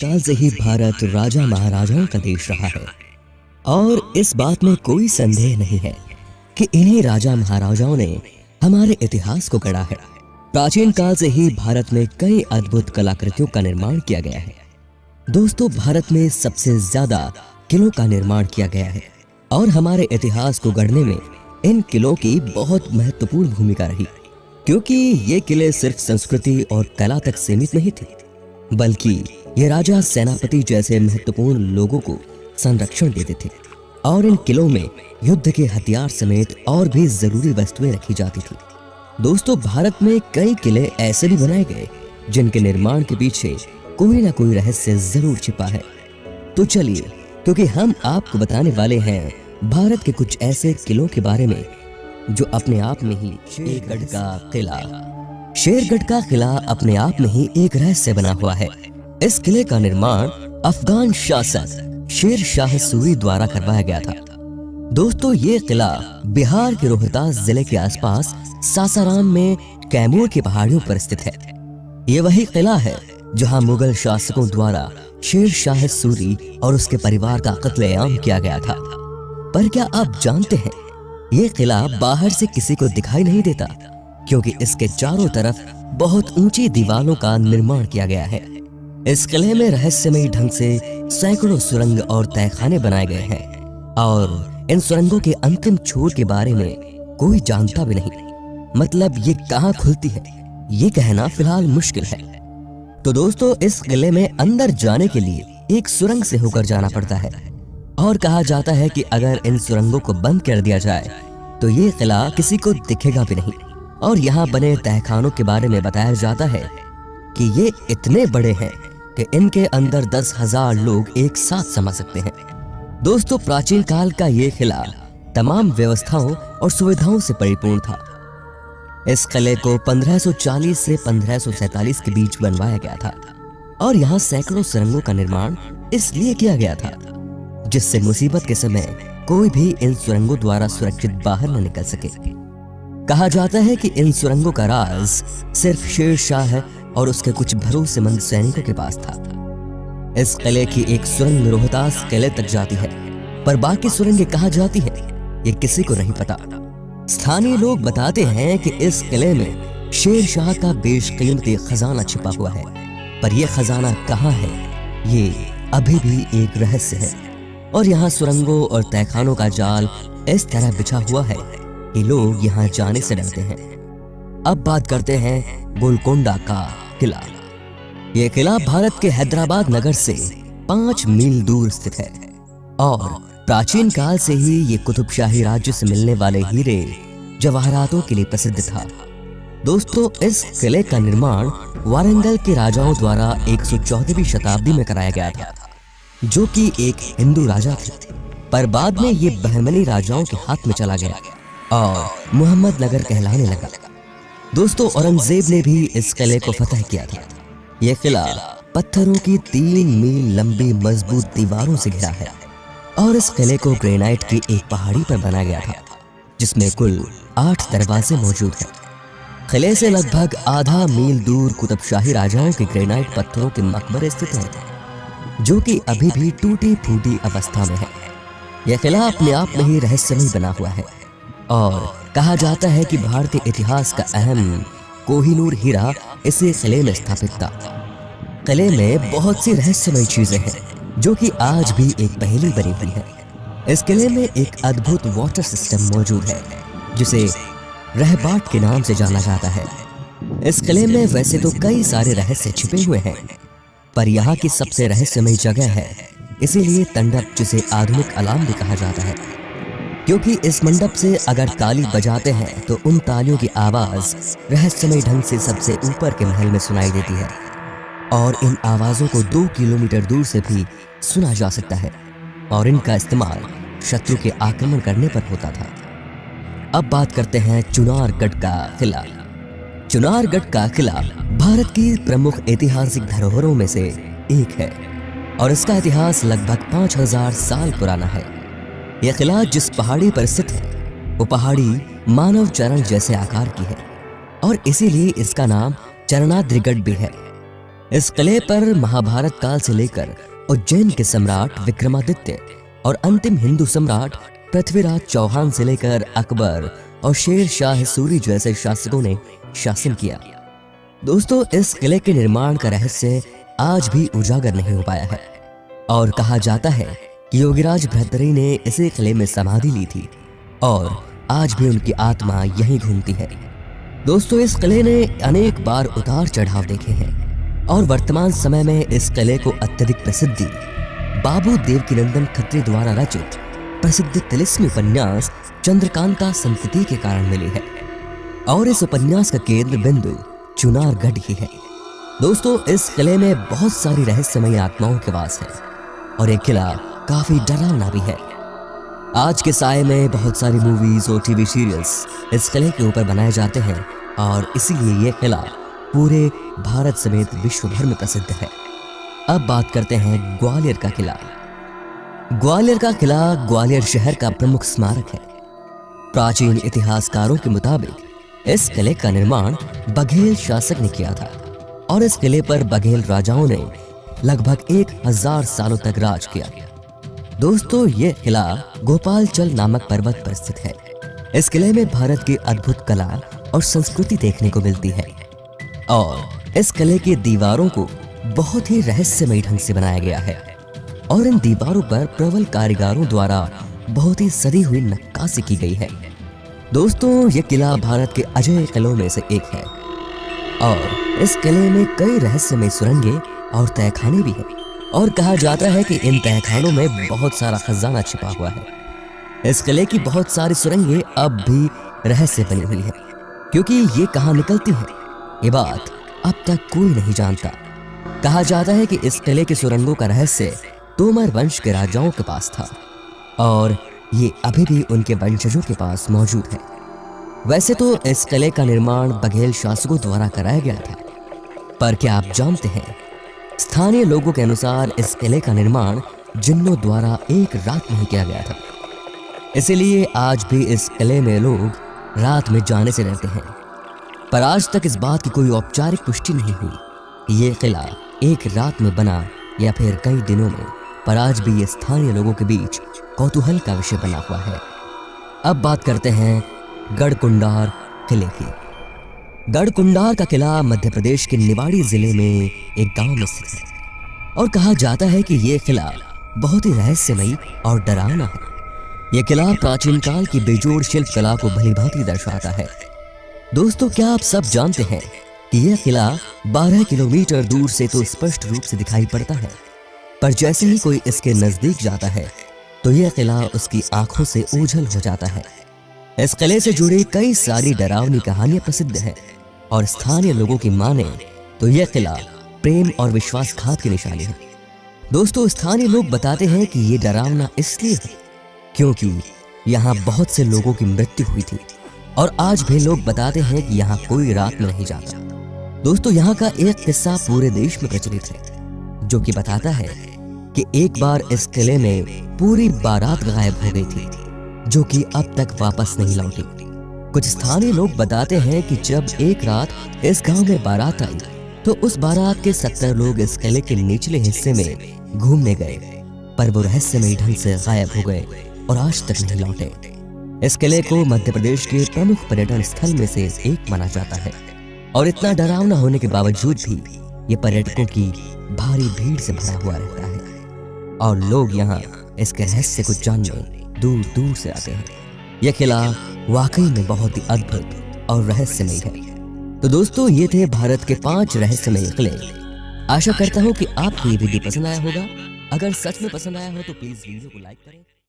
काल से ही भारत राजा महाराजाओं का देश रहा है और इस बात में कोई संदेह नहीं है कि इन्हीं राजा महाराजाओं ने हमारे इतिहास को गढ़ा है। प्राचीन काल से ही भारत में कई अद्भुत कलाकृतियों का निर्माण किया गया है। दोस्तों, भारत में सबसे ज्यादा किलों का निर्माण किया गया है और हमारे इतिहास को गढ़ने में इन किलों की बहुत महत्वपूर्ण भूमिका रही, क्योंकि ये किले सिर्फ संस्कृति और कला तक सीमित नहीं थे, बल्कि ये राजा सेनापति जैसे महत्वपूर्ण लोगों को संरक्षण देते थे और इन किलों में युद्ध के हथियार समेत और भी जरूरी वस्तुएं रखी जाती थी। दोस्तों, भारत में कई किले ऐसे भी बनाए गए जिनके निर्माण के पीछे कोई ना कोई रहस्य जरूर छिपा है। तो चलिए, क्योंकि हम आपको बताने वाले हैं भारत के कुछ ऐसे किलों के बारे में जो अपने आप में ही शेरगढ़ का किला। शेरगढ़ का किला अपने आप में ही एक रहस्य बना हुआ है। इस किले का निर्माण अफगान शासक शेर शाह सूरी द्वारा करवाया गया था। दोस्तों, ये किला बिहार के रोहतास जिले के आसपास सासाराम में कैमूर की पहाड़ियों पर स्थित है। ये वही किला है जहां मुगल शासकों द्वारा शेर शाह सूरी और उसके परिवार का कत्लेआम किया गया था। पर क्या आप जानते हैं, ये किला बाहर से किसी को दिखाई नहीं देता, क्योंकि इसके चारों तरफ बहुत ऊंची दीवारों का निर्माण किया गया है। इस किले में रहस्यमयी ढंग से सैकड़ों सुरंग और तहखाने बनाए गए हैं और इन सुरंगों के अंतिम छोर के बारे में कोई जानता भी नहीं। मतलब ये कहाँ खुलती है, ये कहना फिलहाल मुश्किल है। तो दोस्तों, इस किले में अंदर जाने के लिए एक सुरंग से होकर जाना पड़ता है और कहा जाता है कि अगर इन सुरंगों को बंद कर दिया जाए तो ये किला किसी को दिखेगा भी नहीं। और यहाँ बने तहखानों के बारे में बताया जाता है कि ये इतने बड़े हैं कि इनके अंदर 10,000 लोग एक साथ समा सकते हैं। दोस्तों, प्राचीन काल का ये किला तमाम व्यवस्थाओं और सुविधाओं से परिपूर्ण था। इस किले को 1540 से 1547 के बीच बनवाया गया था और यहाँ सैकड़ों सुरंगों का निर्माण इसलिए किया गया था जिससे मुसीबत के समय कोई भी इन सुरंगों द्वारा सुरक्षित बाहर न निकल सके। कहा जाता है कि इन सुरंगों का राज सिर्फ शेर शाह और उसके कुछ भरोसेमंद सैनिकों के पास था। इस किले की एक सुरंग रोहतास किले तक जाती है, पर बाकी सुरंगें कहाँ जाती है ये किसी को नहीं पता। स्थानीय लोग बताते हैं कि इस किले में शेर शाह का बेशकीमती खजाना छिपा हुआ है, पर यह खजाना कहाँ है ये अभी भी एक रहस्य है। और यहाँ सुरंगों और तहखानों का जाल इस तरह बिछा हुआ है कि लोग यहाँ जाने से डरते हैं। अब बात करते हैं गोलकोंडा का किला। यह किला भारत के हैदराबाद नगर से 5 मील दूर स्थित है और प्राचीन काल से ही ये कुतुबशाही राज्य से मिलने वाले हीरे जवाहरातों के लिए प्रसिद्ध था। दोस्तों, इस किले का निर्माण वारंगल के राजाओं द्वारा 114वीं शताब्दी में कराया गया था, जो कि एक हिंदू राजा थे। पर बाद में ये बहमनी राजाओं के हाथ में चला गया और मोहम्मद नगर कहलाने लगा। दोस्तों, औरंगजेब ने भी इस किले को फतह किया था। यह किला पत्थरों की 3 मील लंबी मजबूत दीवारों से घिरा है और इस किले को ग्रेनाइट की एक पहाड़ी पर बनाया गया था, जिसमें कुल 8 दरवाजे मौजूद हैं। किले से लगभग आधा मील दूर कुतुबशाही राजाओं के ग्रेनाइट पत्थरों के मकबरे स्थित हैं, जो कि अभी भी टूटी फूटी अवस्था में है। यह किला अपने आप में ही रहस्यमय बना हुआ है और कहा जाता है कि भारतीय इतिहास का अहम कोहिनूर हीरा इसी किले में स्थापित था। किले में बहुत सी रहस्यमय चीजें हैं जो कि आज भी एक पहेली बनी हुई है। इस किले में एक अद्भुत वाटर सिस्टम मौजूद है जिसे रहबाट के नाम से जाना जाता है। इस किले में वैसे तो कई सारे रहस्य छिपे हुए हैं, पर यहाँ की सबसे रहस्यमय जगह है, इसीलिए तंडप, जिसे आधुनिक अलार्म भी कहा जाता है, क्योंकि इस मंडप से अगर ताली बजाते हैं तो उन तालियों की आवाज रहस्यमय ढंग से सबसे ऊपर के महल में सुनाई देती है और इन आवाजों को 2 किलोमीटर दूर से भी सुना जा सकता है और इनका इस्तेमाल शत्रु के आक्रमण करने पर होता था। अब बात करते हैं चुनारगढ़ का किला। चुनारगढ़ का किला भारत की प्रमुख ऐतिहासिक धरोहरों में से एक है और इसका इतिहास लगभग 5000 साल पुराना है। यह किला जिस पहाड़ी पर स्थित है वो पहाड़ी मानव चरण जैसे आकार की है और इसीलिए इसका नाम चरणाद्रिगढ़ भी है। इस किले पर महाभारत काल से लेकर उज्जैन के सम्राट विक्रमादित्य और अंतिम हिंदू सम्राट पृथ्वीराज चौहान से लेकर अकबर और शेर शाह सूरी जैसे शासकों ने शासन किया। दोस्तों, इस किले के निर्माण का रहस्य आज भी उजागर नहीं हो पाया है और कहा जाता है कि योगीराज भृतृहरि ने इसी किले में समाधि ली थी और आज भी उनकी आत्मा यहीं घूमती है। दोस्तों, इस किले ने अनेक बार उतार चढ़ाव देखे हैं और वर्तमान समय में इस किले को अत्यधिक प्रसिद्धि बाबू देवकीनंदन खत्री द्वारा रचित प्रसिद्ध तिलिस्मी उपन्यास चंद्रकांता संतति के कारण मिली है और इस उपन्यास का केंद्र बिंदु चुनारगढ़ ही है। दोस्तों, इस किले में बहुत सारी रहस्यमयी आत्माओं के वास है और ये किला काफी डरावना भी है। आज के साय में बहुत सारी मूवीज और टीवी सीरियल्स इस किले के ऊपर बनाए जाते हैं और इसीलिए ये किला पूरे भारत समेत विश्व भर में प्रसिद्ध है। अब बात करते हैं ग्वालियर का किला। ग्वालियर का किला ग्वालियर शहर का प्रमुख स्मारक है। प्राचीन इतिहासकारों के मुताबिक इस किले का निर्माण बघेल शासक ने किया था और इस किले पर बघेल राजाओं ने लगभग 1000 सालों तक राज किया। दोस्तों, ये किला गोपालचल नामक पर्वत पर स्थित है। इस किले में भारत की अद्भुत कला और संस्कृति देखने को मिलती है और इस किले की दीवारों को बहुत ही रहस्यमयी ढंग से बनाया गया है और इन दीवारों पर प्रबल कारीगरों द्वारा बहुत ही सदी हुई नक्काशी की गई है। दोस्तों, ये किला भारत के अजय किलों में से एक है और इस किले में कई रहस्यमय सुरंगें और तहखाने भी हैं और कहा जाता है कि इन तहखानों में बहुत सारा खजाना छिपा हुआ है। इस किले की बहुत सारी सुरंगें अब भी रहस्य बनी हुई है क्योंकि ये कहाँ निकलती है ये बात अब तक कोई नहीं जानता। कहा जाता है कि इस किले की सुरंगों का रहस्य तोमर वंश के राजाओं के पास था और ये अभी भी उनके वंशजों के पास मौजूद है। वैसे तो इस किले का निर्माण बघेल शासकों द्वारा कराया गया था, पर क्या आप जानते हैं स्थानीय लोगों के अनुसार इस किले का निर्माण जिन्नों द्वारा एक रात में ही किया गया था। इसीलिए आज भी इस किले में लोग रात में जाने से रहते हैं, पर आज तक इस बात की कोई औपचारिक पुष्टि नहीं हुई कि ये किला एक रात में बना या फिर कई दिनों में, पर आज भी ये स्थानीय लोगों के बीच कौतूहल का विषय बना हुआ है। अब बात करते हैं गढ़कुंडार किले की। गढ़कुंडार का किला मध्य प्रदेश के निवाड़ी जिले में एक गांव में स्थित है और कहा जाता है कि यह किला बहुत ही रहस्यमयी और डरावना है। यह किला प्राचीन काल की बेजोड़ शिल्प कला को भलीभांति दर्शाता है। दोस्तों, क्या आप सब जानते हैं कि यह किला 12 किलोमीटर दूर से तो स्पष्ट रूप से दिखाई पड़ता है, पर जैसे ही कोई इसके नजदीक जाता है तो यह किला उसकी आंखों से ओझल हो जाता है। इस किले से जुड़ी कई सारी डरावनी कहानियां प्रसिद्ध हैं और स्थानीय लोगों की माने तो यह किला प्रेम और विश्वासघात की निशानी है। दोस्तों, स्थानीय लोग बताते हैं कि यह डरावना इसलिए है क्योंकि यहाँ बहुत से लोगों की मृत्यु हुई थी और आज भी लोग बताते हैं कि यहाँ कोई रात में नहीं जाता। दोस्तों, यहाँ का एक किस्सा पूरे देश में प्रचलित है जो कि बताता है कि एक बार इस किले में पूरी बारात गायब हो गई थी जो कि अब तक वापस नहीं लौटी। कुछ स्थानीय लोग बताते हैं कि जब एक रात इस गांव में बारात आई तो उस बारात के 70 लोग इस किले के निचले हिस्से में घूमने गए, पर वो रहस्यमयी ढंग से गायब हो गए और आज तक नहीं लौटे। इस किले को मध्य प्रदेश के प्रमुख पर्यटन स्थल में से एक माना जाता है और इतना डरावना होने के बावजूद भी ये पर्यटकों की भारी भीड़ से भरा हुआ रहता है और लोग यहाँ इसके रहस्य को जानने दूर दूर से आते हैं। यह किला वाकई में बहुत ही अद्भुत और रहस्यमयी है। तो दोस्तों, ये थे भारत के 5 रहस्यमयी किले। आशा करता हूँ कि आपको ये वीडियो पसंद आया होगा। अगर सच में पसंद आया हो तो प्लीज वीडियो को लाइक करें।